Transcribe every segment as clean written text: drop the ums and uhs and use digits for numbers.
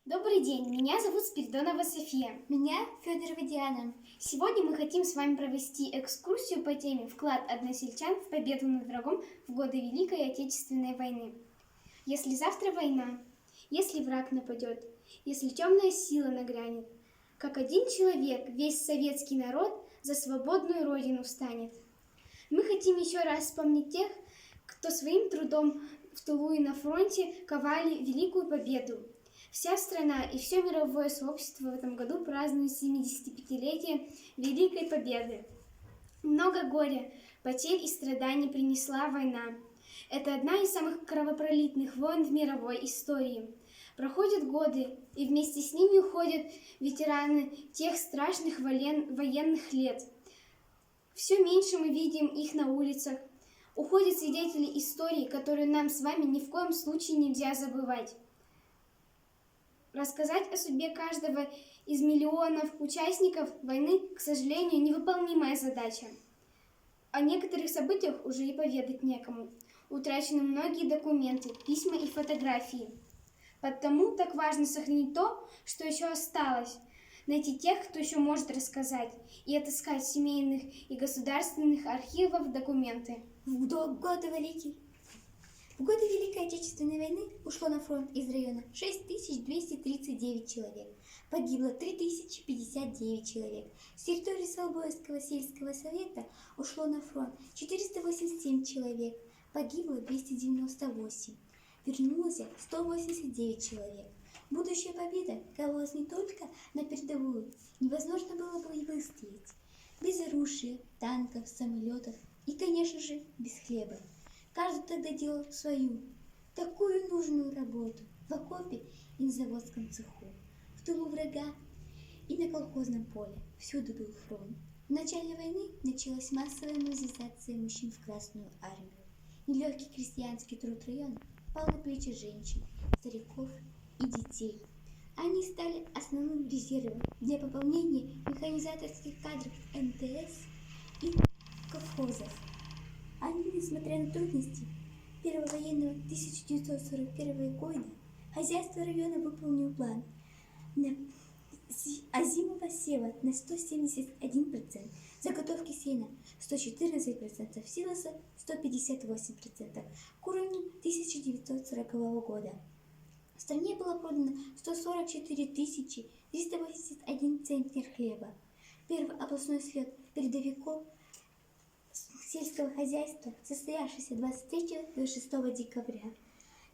Добрый день, меня зовут Спиридонова София. Меня Федорова Диана. Сегодня мы хотим с вами провести экскурсию по теме «Вклад односельчан в победу над врагом в годы Великой Отечественной войны». Если завтра война, если враг нападет, если темная сила нагрянет, как один человек весь советский народ за свободную родину встанет. Мы хотим еще раз вспомнить тех, кто своим трудом в тылу и на фронте ковали великую победу. Вся страна и все мировое сообщество в этом году празднует 75-летие Великой Победы. Много горя, потерь и страданий принесла война. Это одна из самых кровопролитных войн в мировой истории. Проходят годы, и вместе с ними уходят ветераны тех страшных военных лет. Все меньше мы видим их на улицах. Уходят свидетели истории, которые нам с вами ни в коем случае нельзя забывать. Рассказать о судьбе каждого из миллионов участников войны, к сожалению, невыполнимая задача. О некоторых событиях уже и поведать некому. Утрачены многие документы, письма и фотографии. Потому так важно сохранить то, что еще осталось, найти тех, кто еще может рассказать, и отыскать в семейных и государственных архивах документы. В годы Великой Отечественной войны ушло на фронт из района 6239 человек. Погибло 3059 человек. С территории Свободского сельского совета ушло на фронт 487 человек. Погибло 298. Вернулось 189 человек. Будущая победа ковалась не только на передовую. Невозможно было бы и выстоять. Без оружия, танков, самолетов и, конечно же, без хлеба. Каждый тогда делал свою, такую нужную работу в окопе и на заводском цеху, в тылу врага и на колхозном поле. Всюду был фронт. В начале войны началась массовая мобилизация мужчин в Красную армию. Нелегкий крестьянский труд района пал на плечи женщин, стариков и детей. Они стали основным резервом для пополнения механизаторских кадров МТС и колхозов. Они, несмотря на трудности первого военного 1941 года, хозяйство района выполнило план озимого сева на 171%, заготовки сена 114%, силоса 158% к уровню 1940 года. В стране было продано 144 381 центнер хлеба. Первый областной слет передовиков сельского хозяйства, состоявшийся 23-26 декабря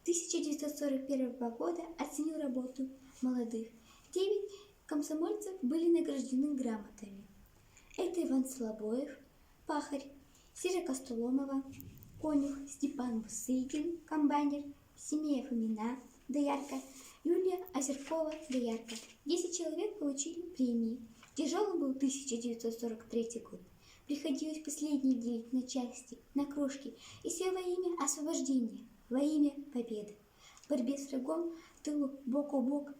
1941 года, оценил работу молодых. 9 комсомольцев были награждены грамотами. Это Иван Солобоев, пахарь, Сережа Костоломова, конюх, Степан Бусыгин, комбайнер, Семея Фомина, доярка, Юлия Озеркова, доярка. 10 человек получили премии. Тяжелым был 1943 год. Приходилось последние делить на части, на крошки, и все во имя освобождения, во имя победы. В борьбе с врагом, в тылу, бок о бок,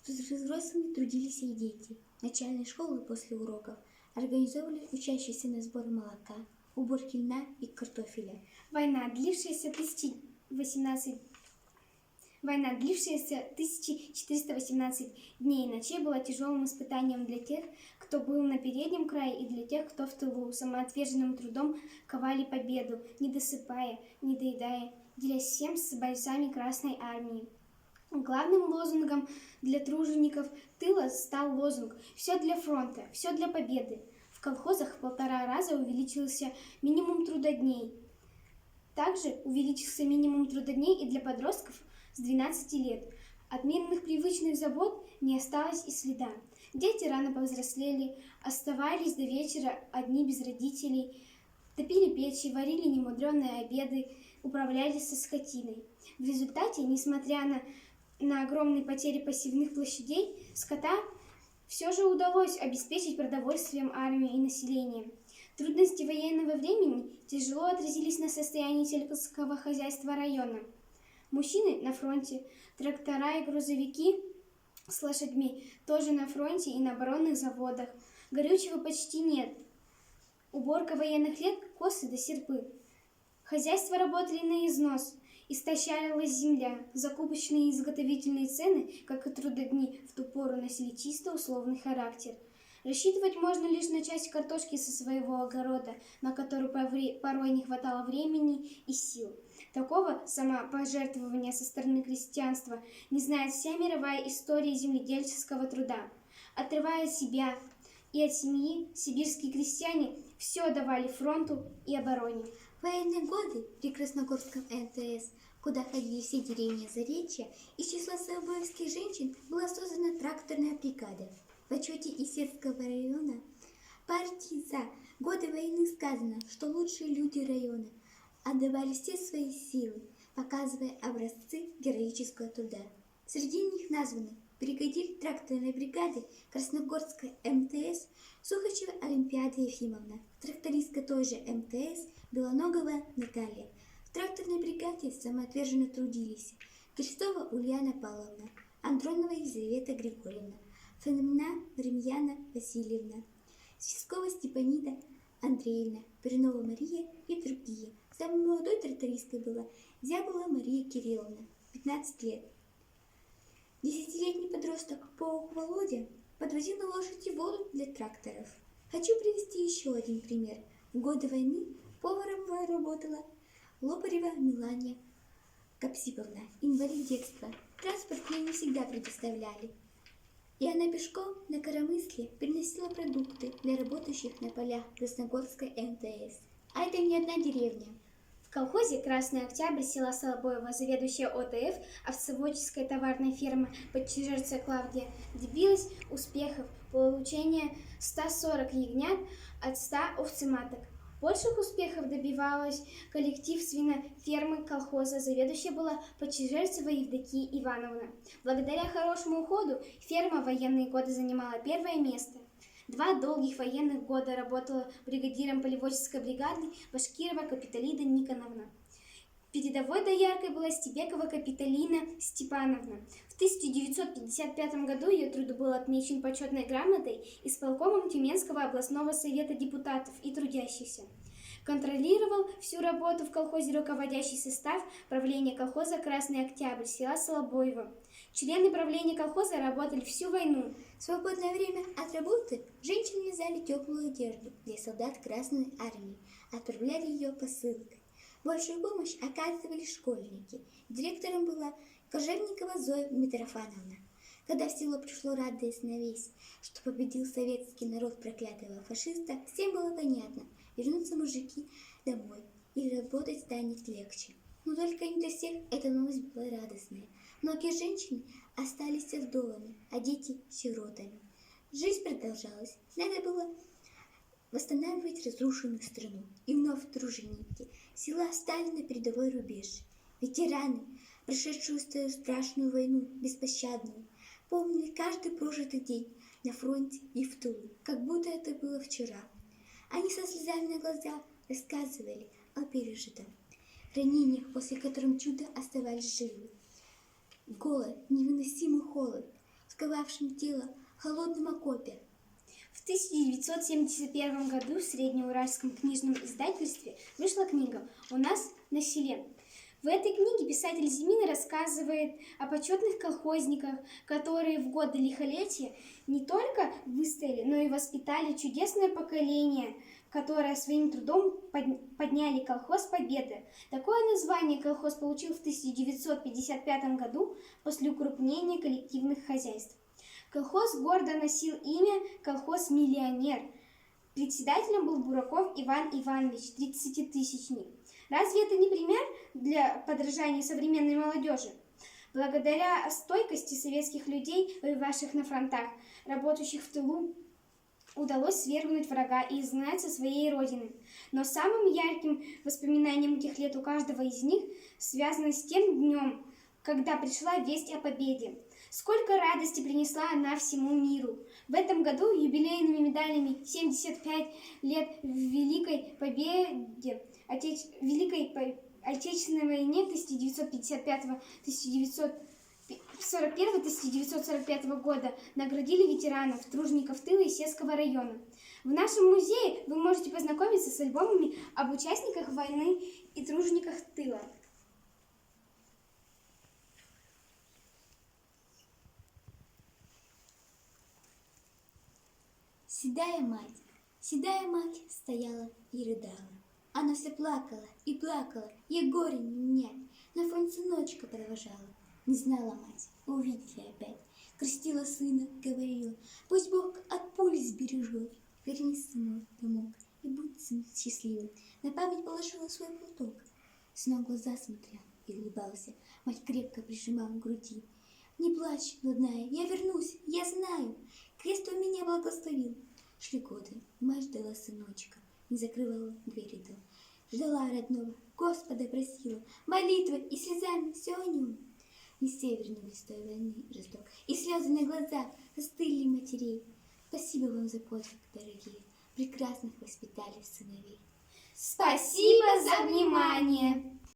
с взрослыми трудились и дети. Начальные школы после уроков организовывали учащиеся на сбор молока, уборки льна и картофеля. Война, длившаяся 1418 дней и ночей, была тяжелым испытанием для тех, кто был на переднем крае, и для тех, кто в тылу самоотверженным трудом ковали победу, не досыпая, не доедая, делясь всем с бойцами Красной армии. Главным лозунгом для тружеников тыла стал лозунг «Все для фронта, все для победы». В колхозах в 1,5 раза увеличился минимум трудодней. Также увеличился минимум трудодней и для подростков с 12 лет. От мирных привычных забот не осталось и следа. Дети рано повзрослели, оставались до вечера одни без родителей, топили печи, варили немудреные обеды, управлялись со скотиной. В результате, несмотря на огромные потери посевных площадей, скота все же удалось обеспечить продовольствием армию и население. Трудности военного времени тяжело отразились на состоянии сельского хозяйства района. Мужчины на фронте, трактора и грузовики с лошадьми тоже на фронте и на оборонных заводах. Горючего почти нет. Уборка военных лет, косы да серпы. Хозяйства работали на износ, Истощалась земля, закупочные и изготовительные цены, как и трудодни, в ту пору носили чисто условный характер. Рассчитывать можно лишь на часть картошки со своего огорода, на которую порой не хватало времени и сил. Такого самопожертвования со стороны крестьянства не знает вся мировая история земледельческого труда. Отрывая себя и от семьи, сибирские крестьяне все давали фронту и обороне. В военные годы при Красногорском МТС, куда ходили все деревни Заречья, из числа Солобоевских женщин была создана тракторная бригада. В отчете Исетского района партии за годы войны сказано, что лучшие люди района отдавали все свои силы, показывая образцы героического труда. Среди них названы бригадир тракторной бригады Красногорской МТС Сухачева Олимпиада Ефимовна, трактористка той же МТС Белоногова Наталья. В тракторной бригаде самоотверженно трудились Крестова Ульяна Павловна, Андронова Елизавета Григорьевна, Фомина Ремьяна Васильевна, Свискова Степанида Андреевна, Перенова Мария и другие. Самой молодой трактористкой была Зябова Мария Кирилловна, 15 лет. 10-летний подросток Паук Володя подвозил на лошади воду для тракторов. Хочу привести еще один пример. В годы войны поваром работала Лопарева Милания Капсиповна, инвалид детства. Транспорт ей не всегда предоставляли. И она пешком на коромысле приносила продукты для работающих на полях Красногорской МТС. А это не одна деревня. В колхозе «Красный Октябрь» села Солобоева, заведующая ОТФ овцеводческой товарной фермы Подчежерция Клавдия, добилась успехов получения 140 ягнят от 100 овцематок. Больших успехов добивалась коллектив свинофермы колхоза, заведующая была Подчежерцева Евдокия Ивановна. Благодаря хорошему уходу ферма в военные годы занимала первое место. 2 долгих военных года работала бригадиром полеводческой бригады Башкирова Капитолида Никоновна. Передовой дояркой была Стебекова Капитолина Степановна. В 1955 году ее труд был отмечен почетной грамотой исполкомом Тюменского областного совета депутатов и трудящихся. Контролировал всю работу в колхозе руководящий состав правления колхоза «Красный Октябрь» села Солобоева. Члены правления колхоза работали всю войну. В свободное время от работы женщины вязали теплую одежду для солдат Красной Армии, отправляли ее посылкой. Большую помощь оказывали школьники. Директором была Кожевникова Зоя Митрофановна. Когда в село пришло радостная весть, что победил советский народ проклятого фашиста, всем было понятно, вернутся мужики домой и работать станет легче. Но только не для всех эта новость была радостная. Многие женщины остались вдовами, а дети – сиротами. Жизнь продолжалась. Надо было восстанавливать разрушенную страну. И вновь труженики села стали на передовой рубеж. Ветераны, прошедшую свою страшную войну, беспощадную, помнили каждый прожитый день на фронте и в тылу, как будто это было вчера. Они со слезами на глазах рассказывали о пережитом, ранениях, после которых чудо оставались живы. Голод, невыносимый холод, сковавшим тело в холодном окопе. В 1971 году в Среднеуральском книжном издательстве вышла книга «У нас на селе». В этой книге писатель Зимин рассказывает о почетных колхозниках, которые в годы лихолетия не только выстояли, но и воспитали чудесное поколение, которое своим трудом подняли колхоз Победы. Такое название колхоз получил в 1955 году после укрупнения коллективных хозяйств. Колхоз гордо носил имя «Колхоз-миллионер». Председателем был Бураков Иван Иванович, 30-тысячник. Разве это не пример для подражания современной молодежи? Благодаря стойкости советских людей, воевавших на фронтах, работающих в тылу, удалось свергнуть врага и изгнать со своей родины. Но самым ярким воспоминанием этих лет у каждого из них связано с тем днем, когда пришла весть о победе. Сколько радости принесла она всему миру. В этом году юбилейными медалями 75 лет Великой Победе, Великой Отечественной войне 1941-1945 года наградили ветеранов, тружеников тыла Исетского района. В нашем музее вы можете познакомиться с альбомами об участниках войны и тружениках тыла. седая мать стояла и рыдала. Она все плакала, ей горе не унять, на фронт сыночка провожала. Не знала мать, увидит ли опять, крестила сына, говорила, пусть Бог от пули сбережет. Вернись, сынок, домой, и будь сын счастливым. На память положила свой платок. Сынок в глаза смотрел и улыбался, мать крепко прижимала к груди. Не плачь, родная, я вернусь, я знаю, крест у меня благословил. Шли годы, мать ждала сыночка, не закрывала двери дом. Ждала родного, Господа просила, молитвой и слезами все о нем. Не все вернулись с той войны жесток, и слезы на глазах застыли матерей. Спасибо вам за подвиг, дорогие, прекрасных воспитали сыновей. Спасибо за внимание!